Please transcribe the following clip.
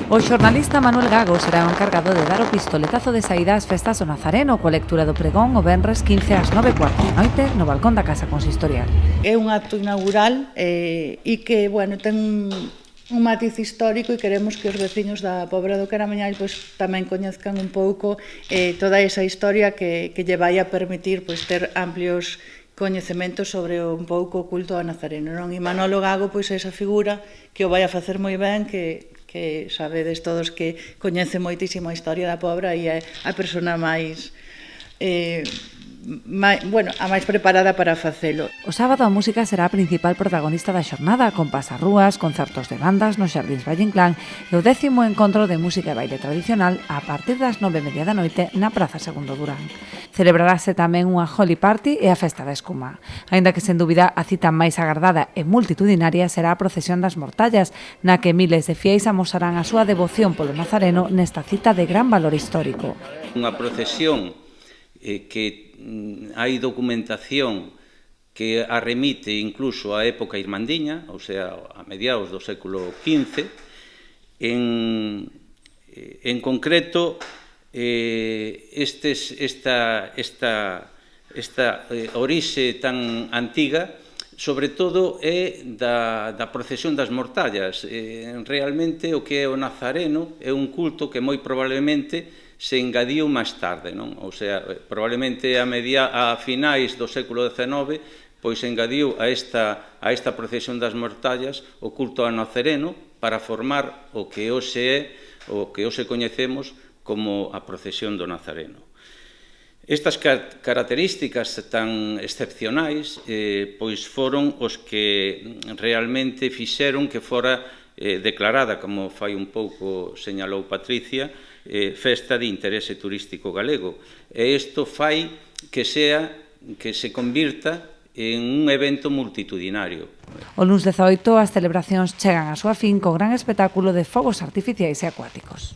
O xornalista Manuel Gago será o encargado de dar o pistoletazo de saída ás festas do Nazareno coa lectura do pregón o venres 15 ás 9:15 no balcón da Casa Consistorial. É un acto inaugural e que, bueno, ten un matiz histórico e queremos que os veciños da Pobra do Caramañal pois, tamén coñezcan un pouco toda esa historia que lle vai a permitir pois, ter amplios coñecementos sobre un pouco o culto ao Nazareno, non? E Manolo Gago pois, é esa figura que o vai a facer moi ben, que sabedes todos que coñece moitísimo a historia da Pobra e é a persona máis a máis preparada para facelo. O sábado a música será a principal protagonista da xornada, con pasarrúas, concertos de bandas nos Xardíns Valle Inclán e o 10º encontro de música e baile tradicional a partir das 9:30 da noite na Praza Segundo Durán. Celebrarase tamén unha Holy Party e a Festa da Escuma. Aínda que, sen dúbida, a cita máis agardada e multitudinaria será a Procesión das Mortallas, na que miles de fiéis amosarán a súa devoción polo Nazareno nesta cita de gran valor histórico. Unha procesión que hai documentación que a remite incluso á época irmandiña, ou sea, a mediados do século XV. En concreto, esta orixe tan antiga, sobre todo, é da procesión das mortallas. Realmente, o que é o Nazareno é un culto que moi probablemente se engadiu máis tarde, non? Ou sea, probablemente a finais do século XIX, pois se engadiu a esta procesión das mortallas o culto ao Nazareno para formar o que hoxe coñecemos como a procesión do Nazareno. Estas características tan excepcionais pois foron os que realmente fixeron que fora declarada, como fai un pouco señalou Patricia, festa de interese turístico galego. E isto fai que se convirta en un evento multitudinario. O luns 18 as celebracións chegan á súa fin co gran espectáculo de fogos artificiais e acuáticos.